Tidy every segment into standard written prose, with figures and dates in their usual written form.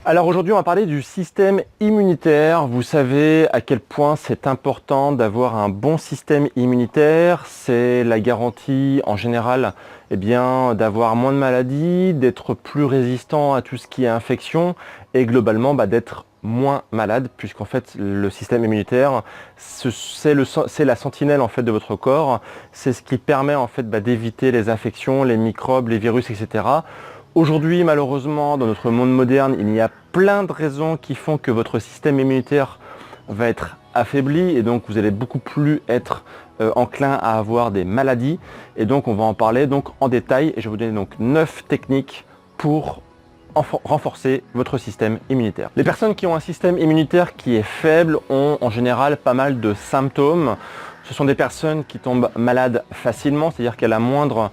Alors aujourd'hui, on va parler du système immunitaire. Vous savez à quel point c'est important d'avoir un bon système immunitaire. C'est la garantie en général d'avoir moins de maladies, d'être plus résistant à tout ce qui est infection et globalement d'être moins malade, puisqu'en fait le système immunitaire c'est la sentinelle en fait de votre corps. C'est ce qui permet en fait d'éviter les infections, les microbes, les virus, etc. Aujourd'hui, malheureusement, dans notre monde moderne, il y a plein de raisons qui font que votre système immunitaire va être affaibli et donc vous allez beaucoup plus être enclin à avoir des maladies. Et donc on va en parler donc en détail et je vais vous donner donc 9 techniques pour renforcer votre système immunitaire. Les personnes qui ont un système immunitaire qui est faible ont en général pas mal de symptômes. Ce sont des personnes qui tombent malades facilement, c'est-à-dire qu'à la moindre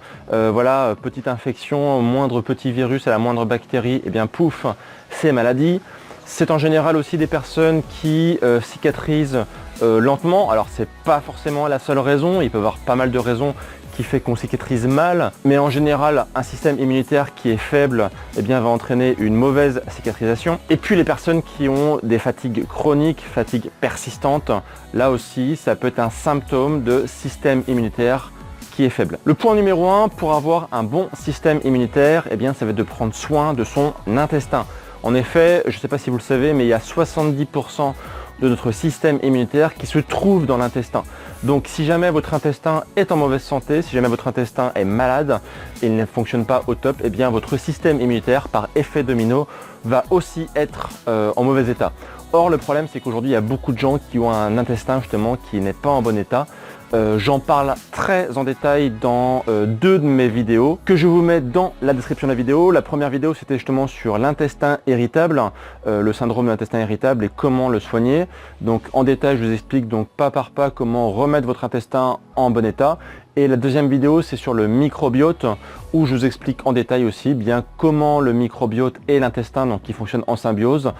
petite infection, au moindre petit virus, à la moindre bactérie, et bien pouf, c'est maladie. C'est en général aussi des personnes qui cicatrisent lentement. Alors c'est pas forcément la seule raison, il peut y avoir pas mal de raisons qui fait qu'on cicatrise mal, mais en général un système immunitaire qui est faible va entraîner une mauvaise cicatrisation. Et puis les personnes qui ont des fatigues chroniques, fatigues persistantes, là aussi ça peut être un symptôme de système immunitaire qui est faible. Le point numéro 1 pour avoir un bon système immunitaire, ça va être de prendre soin de son intestin. En effet, je ne sais pas si vous le savez, mais il y a 70% de notre système immunitaire qui se trouve dans l'intestin. Donc si jamais votre intestin est en mauvaise santé, si jamais votre intestin est malade et il ne fonctionne pas au top, votre système immunitaire par effet domino va aussi être en mauvais état. Or le problème c'est qu'aujourd'hui il y a beaucoup de gens qui ont un intestin justement qui n'est pas en bon état. J'en parle très en détail dans 2 de mes vidéos que je vous mets dans la description de la vidéo. La première vidéo c'était justement sur l'intestin irritable, le syndrome de l'intestin irritable et comment le soigner. Donc en détail je vous explique donc pas par pas comment remettre votre intestin en bon état. Et la deuxième vidéo c'est sur le microbiote où je vous explique en détail aussi comment le microbiote et l'intestin donc qui fonctionnent en symbiose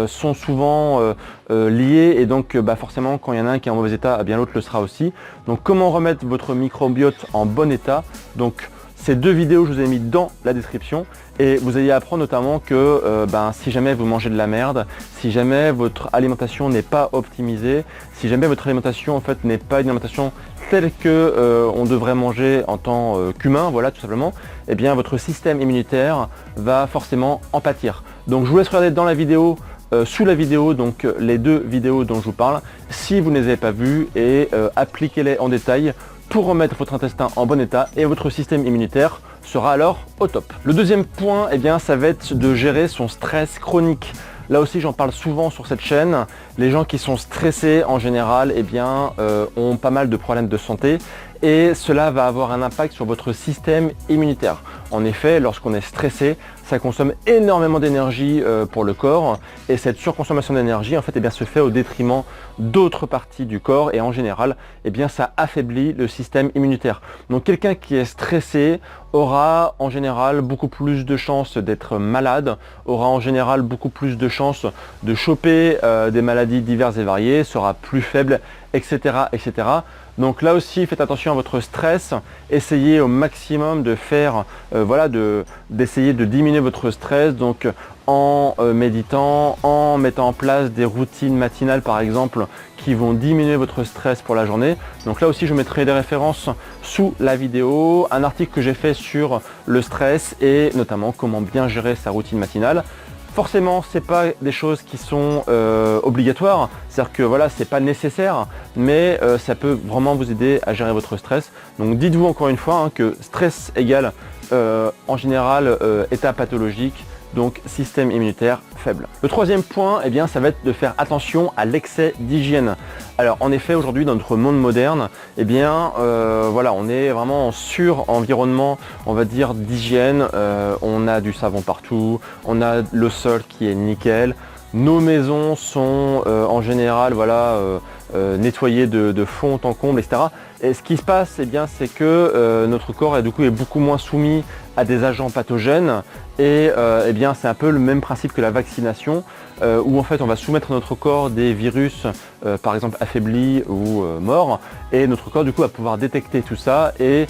sont souvent liés et donc forcément quand il y en a un qui est en mauvais état l'autre le sera aussi. Donc comment remettre votre microbiote en bon état. Donc ces 2 vidéos je vous ai mis dans la description et vous allez apprendre notamment que si jamais vous mangez de la merde, si jamais votre alimentation n'est pas optimisée, si jamais votre alimentation en fait n'est pas une alimentation telle que on devrait manger en tant qu'humain, voilà tout simplement, votre système immunitaire va forcément en pâtir. Donc je vous laisse regarder dans la vidéo, sous la vidéo, donc les 2 vidéos dont je vous parle, si vous ne les avez pas vues et appliquez-les en détail pour remettre votre intestin en bon état et votre système immunitaire sera alors au top. Le deuxième point, ça va être de gérer son stress chronique. Là aussi j'en parle souvent sur cette chaîne. Les gens qui sont stressés en général ont pas mal de problèmes de santé et cela va avoir un impact sur votre système immunitaire. En effet, lorsqu'on est stressé, ça consomme énormément d'énergie pour le corps et cette surconsommation d'énergie se fait au détriment d'autres parties du corps et en général ça affaiblit le système immunitaire. Donc quelqu'un qui est stressé aura en général beaucoup plus de chances d'être malade, aura en général beaucoup plus de chances de choper des maladies diverses et variées, sera plus faible, etc. etc. Donc là aussi faites attention à votre stress, essayez au maximum de faire d'essayer de diminuer votre stress donc en méditant, en mettant en place des routines matinales par exemple qui vont diminuer votre stress pour la journée. Donc là aussi je mettrai des références sous la vidéo, un article que j'ai fait sur le stress et notamment comment bien gérer sa routine matinale. Forcément, ce n'est pas des choses qui sont obligatoires, c'est-à-dire que c'est pas nécessaire, mais ça peut vraiment vous aider à gérer votre stress. Donc dites-vous encore une fois que stress égale en général état pathologique, donc système immunitaire faible. Le troisième point, ça va être de faire attention à l'excès d'hygiène. Alors en effet, aujourd'hui dans notre monde moderne, on est vraiment en sur-environnement, on va dire, d'hygiène. On a du savon partout, on a le sol qui est nickel. Nos maisons sont en général nettoyer de fond en comble, etc. Et ce qui se passe, eh bien, c'est que notre corps du coup, est beaucoup moins soumis à des agents pathogènes et eh bien, c'est un peu le même principe que la vaccination où en fait on va soumettre à notre corps des virus par exemple affaiblis ou morts et notre corps du coup va pouvoir détecter tout ça et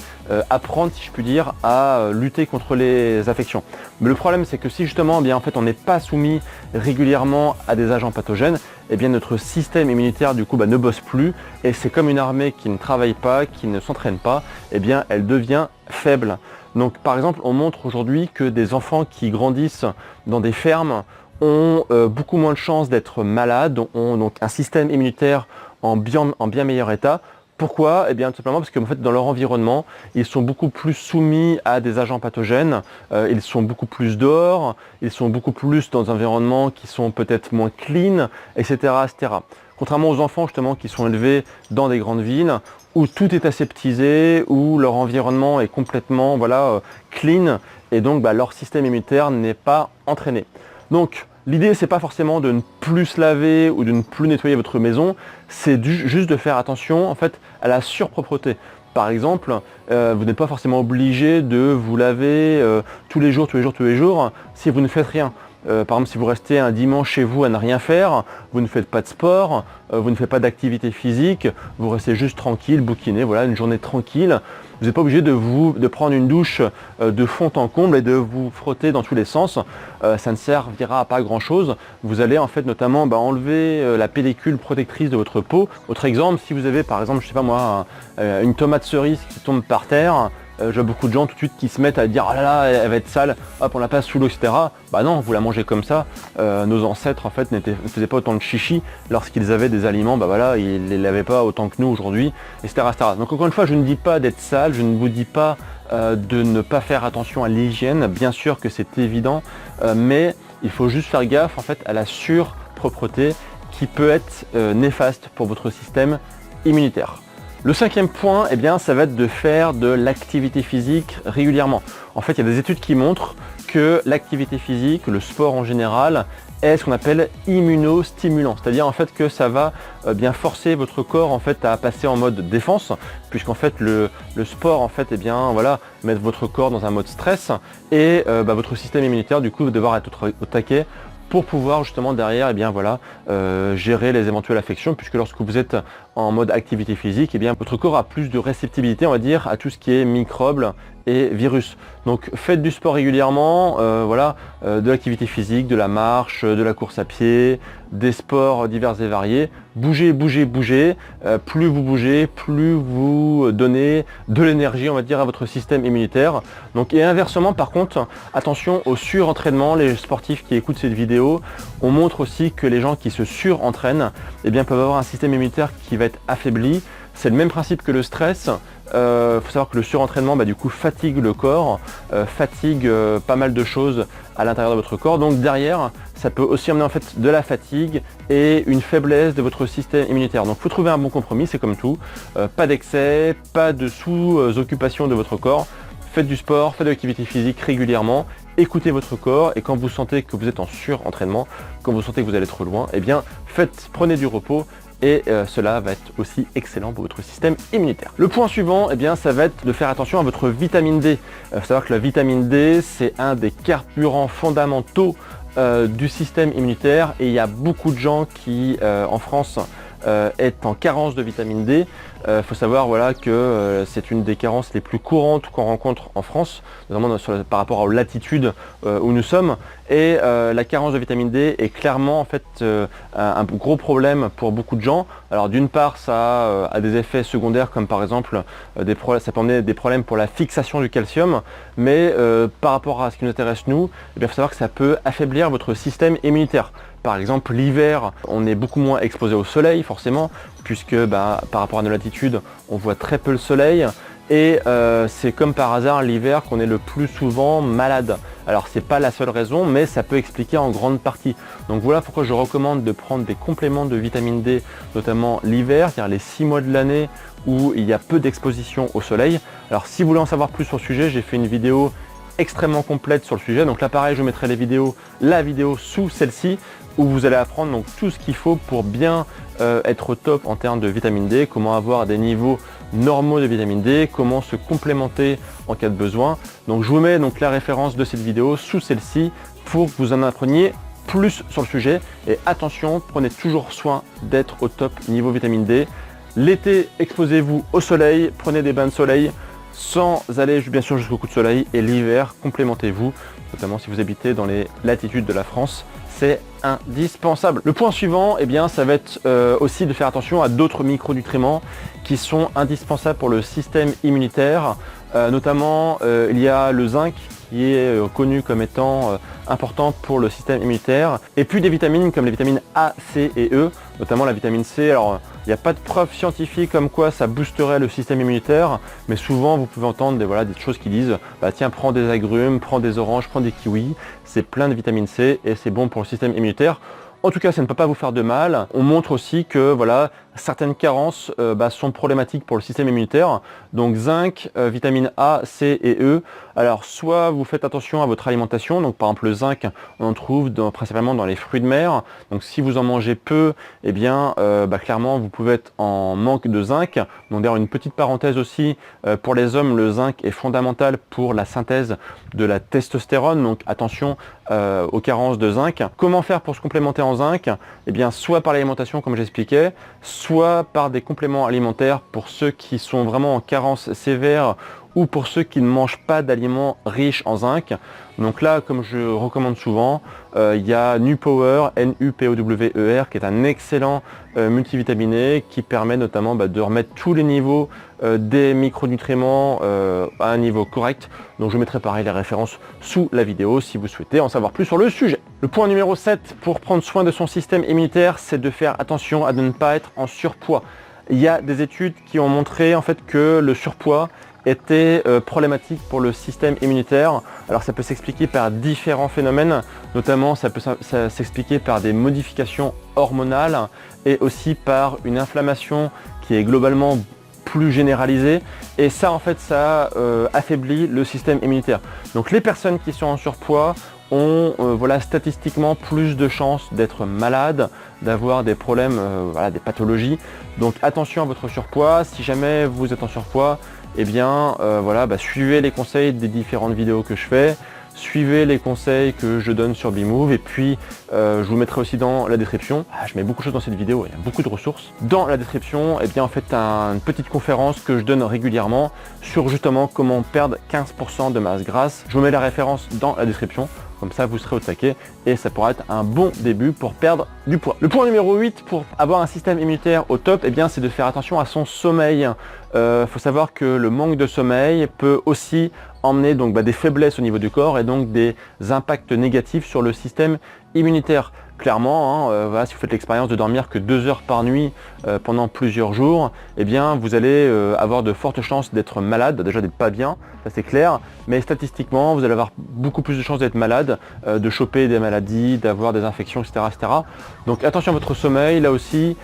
apprendre, si je puis dire, à lutter contre les affections. Mais le problème c'est que si justement eh bien, en fait, on n'est pas soumis régulièrement à des agents pathogènes, eh bien, notre système immunitaire du coup ne bosse plus et c'est comme une armée qui ne travaille pas, qui ne s'entraîne pas, eh bien, elle devient faible. Donc par exemple, on montre aujourd'hui que des enfants qui grandissent dans des fermes ont beaucoup moins de chances d'être malades, ont donc un système immunitaire en bien meilleur état. Pourquoi? Eh bien tout simplement parce que en fait, dans leur environnement, ils sont beaucoup plus soumis à des agents pathogènes, ils sont beaucoup plus dehors, ils sont beaucoup plus dans des environnements qui sont peut-être moins clean, etc., etc. Contrairement aux enfants justement qui sont élevés dans des grandes villes où tout est aseptisé, où leur environnement est complètement clean et donc leur système immunitaire n'est pas entraîné. Donc l'idée c'est pas forcément de ne plus se laver ou de ne plus nettoyer votre maison, c'est juste de faire attention en fait à la surpropreté. Par exemple, vous n'êtes pas forcément obligé de vous laver tous les jours si vous ne faites rien. Par exemple, si vous restez un dimanche chez vous à ne rien faire, vous ne faites pas de sport, vous ne faites pas d'activité physique, vous restez juste tranquille, bouquiné, voilà, une journée tranquille. Vous n'êtes pas obligé de prendre une douche de fond en comble et de vous frotter dans tous les sens. Ça ne servira à pas grand chose. Vous allez en fait notamment enlever la pellicule protectrice de votre peau. Autre exemple, si vous avez par exemple, je sais pas moi, une tomate cerise qui tombe par terre, je vois beaucoup de gens tout de suite qui se mettent à dire « Oh là là, elle va être sale, hop, on la passe sous l'eau, etc. » Bah non, vous la mangez comme ça. Nos ancêtres en fait ne faisaient pas autant de chichi lorsqu'ils avaient des aliments, ils ne les lavaient pas autant que nous aujourd'hui, etc., etc. Donc encore une fois, je ne dis pas d'être sale, je ne vous dis pas de ne pas faire attention à l'hygiène, bien sûr que c'est évident, mais il faut juste faire gaffe en fait à la surpropreté qui peut être néfaste pour votre système immunitaire. Le cinquième point, eh bien, ça va être de faire de l'activité physique régulièrement. En fait, il y a des études qui montrent que l'activité physique, le sport en général, est ce qu'on appelle immunostimulant. C'est-à-dire en fait que ça va bien forcer votre corps en fait à passer en mode défense, puisqu'en fait le sport en fait met votre corps dans un mode stress et votre système immunitaire du coup va devoir être au taquet pour pouvoir justement derrière gérer les éventuelles affections, puisque lorsque vous êtes en mode activité physique, eh bien, votre corps a plus de réceptivité, on va dire, à tout ce qui est microbes et virus. Donc faites du sport régulièrement, de l'activité physique, de la marche, de la course à pied, des sports divers et variés. Bougez, bougez, bougez. Plus vous bougez, plus vous donnez de l'énergie, on va dire, à votre système immunitaire. Donc, et inversement, par contre, attention au surentraînement. Les sportifs qui écoutent cette vidéo, on montre aussi que les gens qui se surentraînent peuvent avoir un système immunitaire qui va être affaibli. C'est le même principe que le stress. Faut savoir que le surentraînement du coup fatigue le corps, fatigue pas mal de choses à l'intérieur de votre corps. Donc derrière, ça peut aussi amener en fait de la fatigue et une faiblesse de votre système immunitaire. Donc il faut trouver un bon compromis, c'est comme tout. Pas d'excès, pas de sous-occupation de votre corps. Faites du sport, faites de l'activité physique régulièrement. Écoutez votre corps et quand vous sentez que vous êtes en surentraînement, quand vous sentez que vous allez trop loin, prenez du repos. Et cela va être aussi excellent pour votre système immunitaire. Le point suivant, ça va être de faire attention à votre vitamine D. Il faut savoir que la vitamine D, c'est un des carburants fondamentaux du système immunitaire et il y a beaucoup de gens qui, en France, est en carence de vitamine D. Faut savoir que c'est une des carences les plus courantes qu'on rencontre en France, notamment par rapport aux latitudes où nous sommes. Et la carence de vitamine D est clairement en fait un gros problème pour beaucoup de gens. Alors d'une part, ça a des effets secondaires comme par exemple ça peut amener des problèmes pour la fixation du calcium, mais par rapport à ce qui nous intéresse nous, il faut savoir que ça peut affaiblir votre système immunitaire. Par exemple, l'hiver, on est beaucoup moins exposé au soleil forcément, puisque par rapport à nos latitudes, on voit très peu le soleil. Et c'est comme par hasard l'hiver qu'on est le plus souvent malade. Alors c'est pas la seule raison, mais ça peut expliquer en grande partie. Donc voilà pourquoi je recommande de prendre des compléments de vitamine D, notamment l'hiver, c'est-à-dire les 6 mois de l'année où il y a peu d'exposition au soleil. Alors si vous voulez en savoir plus sur le sujet, j'ai fait une vidéo extrêmement complète sur le sujet. Donc là pareil, je mettrai la vidéo sous celle-ci où vous allez apprendre donc tout ce qu'il faut pour bien être au top en termes de vitamine D, comment avoir des niveaux normaux de vitamine D, comment se complémenter en cas de besoin. Donc je vous mets donc la référence de cette vidéo sous celle-ci pour que vous en appreniez plus sur le sujet. Et attention, prenez toujours soin d'être au top niveau vitamine D. L'été, exposez-vous au soleil, prenez des bains de soleil sans aller bien sûr jusqu'au coup de soleil. Et l'hiver, complémentez-vous, notamment si vous habitez dans les latitudes de la France. C'est indispensable. Le point suivant, eh bien, ça va être aussi de faire attention à d'autres micronutriments qui sont indispensables pour le système immunitaire. Notamment, il y a le zinc qui est connu comme étant important pour le système immunitaire. Et puis des vitamines comme les vitamines A, C et E, notamment la vitamine C. Alors, il n'y a pas de preuve scientifique comme quoi ça boosterait le système immunitaire, mais souvent vous pouvez entendre des choses qui disent bah, tiens, prends des agrumes, prends des oranges, prends des kiwis, c'est plein de vitamine C et c'est bon pour le système immunitaire. En tout cas, ça ne peut pas vous faire de mal. On montre aussi que voilà, certaines carences sont problématiques pour le système immunitaire. Donc zinc, vitamine A, C et E. Alors soit vous faites attention à votre alimentation. Donc par exemple le zinc, on en trouve principalement dans les fruits de mer. Donc si vous en mangez peu, eh bien clairement vous pouvez être en manque de zinc. Donc d'ailleurs une petite parenthèse aussi, pour les hommes, le zinc est fondamental pour la synthèse de la testostérone. Donc attention aux carences de zinc. Comment faire pour se complémenter en zinc? Eh bien soit par l'alimentation comme j'expliquais, soit par des compléments alimentaires pour ceux qui sont vraiment en carence sévère ou pour ceux qui ne mangent pas d'aliments riches en zinc. Donc là, comme je recommande souvent, il y a Nupower, Nupower, qui est un excellent multivitaminé qui permet notamment de remettre tous les niveaux des micronutriments à un niveau correct. Donc je mettrai pareil les références sous la vidéo si vous souhaitez en savoir plus sur le sujet. Le point numéro 7 pour prendre soin de son système immunitaire, c'est de faire attention à ne pas être en surpoids. Il y a des études qui ont montré en fait que le surpoids était problématique pour le système immunitaire. Alors ça peut s'expliquer par différents phénomènes, notamment ça peut s'expliquer par des modifications hormonales et aussi par une inflammation qui est globalement plus généralisée, et ça en fait ça affaiblit le système immunitaire. Donc les personnes qui sont en surpoids ont statistiquement plus de chances d'être malades, d'avoir des problèmes, des pathologies. Donc attention à votre surpoids. Si jamais vous êtes en surpoids, eh bien suivez les conseils des différentes vidéos que je fais, suivez les conseils que je donne sur Bmove, et puis je vous mettrai aussi dans la description, je mets beaucoup de choses dans cette vidéo, il y a beaucoup de ressources. Dans la description, eh bien en fait une petite conférence que je donne régulièrement sur justement comment perdre 15% de masse grasse. Je vous mets la référence dans la description. Comme ça, vous serez au taquet et ça pourra être un bon début pour perdre du poids. Le point numéro 8 pour avoir un système immunitaire au top, eh bien, c'est de faire attention à son sommeil. Faut savoir que le manque de sommeil peut aussi emmener des faiblesses au niveau du corps et donc des impacts négatifs sur le système immunitaire. Clairement, si vous faites l'expérience de dormir que 2 heures par nuit pendant plusieurs jours, eh bien vous allez avoir de fortes chances d'être malade, déjà d'être pas bien, ça c'est clair, mais statistiquement vous allez avoir beaucoup plus de chances d'être malade, de choper des maladies, d'avoir des infections, etc., etc. Donc attention à votre sommeil, là aussi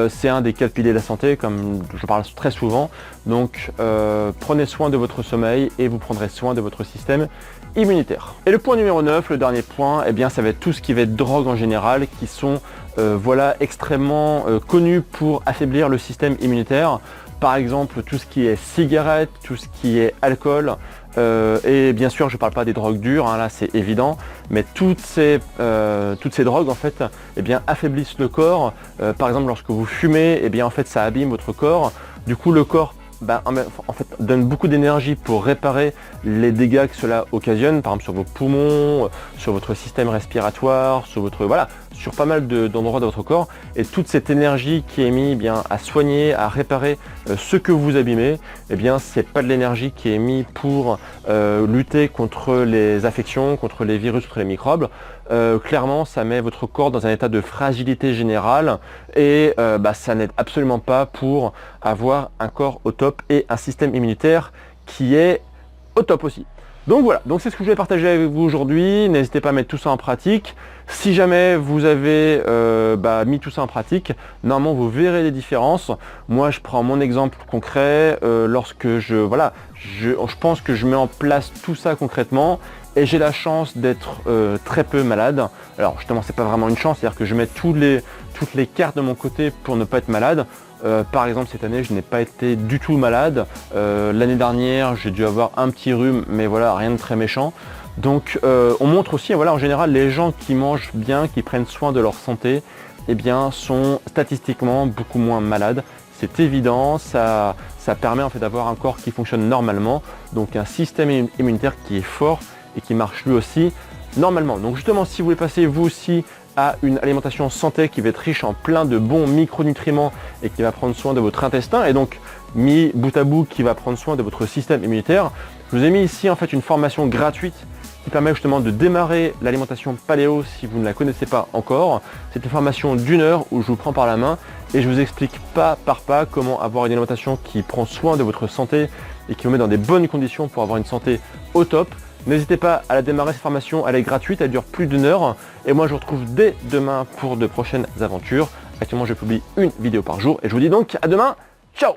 c'est un des 4 piliers de la santé, comme je parle très souvent. Donc prenez soin de votre sommeil et vous prendrez soin de votre système immunitaire. Et le point numéro 9, le dernier point, eh bien ça va être tout ce qui va être drogue en général, qui sont extrêmement connus pour affaiblir le système immunitaire. Par exemple, tout ce qui est cigarette, tout ce qui est alcool, et bien sûr je ne parle pas des drogues dures, là c'est évident, mais toutes ces drogues en fait affaiblissent le corps. Par exemple, lorsque vous fumez, en fait ça abîme votre corps. Du coup le corps en fait donne beaucoup d'énergie pour réparer les dégâts que cela occasionne, par exemple sur vos poumons, sur votre système respiratoire, sur pas mal d'endroits de votre corps. Et toute cette énergie qui est mise à soigner, à réparer ce que vous abîmez, c'est pas de l'énergie qui est mise pour lutter contre les infections, contre les virus, contre les microbes. Clairement ça met votre corps dans un état de fragilité générale et ça n'aide absolument pas pour avoir un corps au top et un système immunitaire qui est au top aussi. Donc voilà, donc c'est ce que je voulais partager avec vous aujourd'hui. N'hésitez pas à mettre tout ça en pratique. Si jamais vous avez mis tout ça en pratique, normalement vous verrez les différences. Moi je prends mon exemple concret lorsque je pense que je mets en place tout ça concrètement et j'ai la chance d'être très peu malade. Alors justement c'est pas vraiment une chance, c'est-à-dire que je mets toutes les cartes de mon côté pour ne pas être malade. Par exemple cette année je n'ai pas été du tout malade. L'année dernière j'ai dû avoir un petit rhume, mais voilà, rien de très méchant. Donc on montre aussi, voilà, en général les gens qui mangent bien, qui prennent soin de leur santé, eh bien sont statistiquement beaucoup moins malades. C'est évident, ça permet en fait d'avoir un corps qui fonctionne normalement, donc un système immunitaire qui est fort et qui marche lui aussi normalement. Donc justement, si vous voulez passer vous aussi à une alimentation santé qui va être riche en plein de bons micronutriments et qui va prendre soin de votre intestin et donc mis bout à bout qui va prendre soin de votre système immunitaire, je vous ai mis ici en fait une formation gratuite qui permet justement de démarrer l'alimentation paléo si vous ne la connaissez pas encore. C'est une formation d'1 heure où je vous prends par la main et je vous explique pas par pas comment avoir une alimentation qui prend soin de votre santé et qui vous met dans des bonnes conditions pour avoir une santé au top. N'hésitez pas à la démarrer cette formation, elle est gratuite, elle dure plus d'1 heure et moi je vous retrouve dès demain pour de prochaines aventures. Actuellement je publie une vidéo par jour et je vous dis donc à demain, ciao!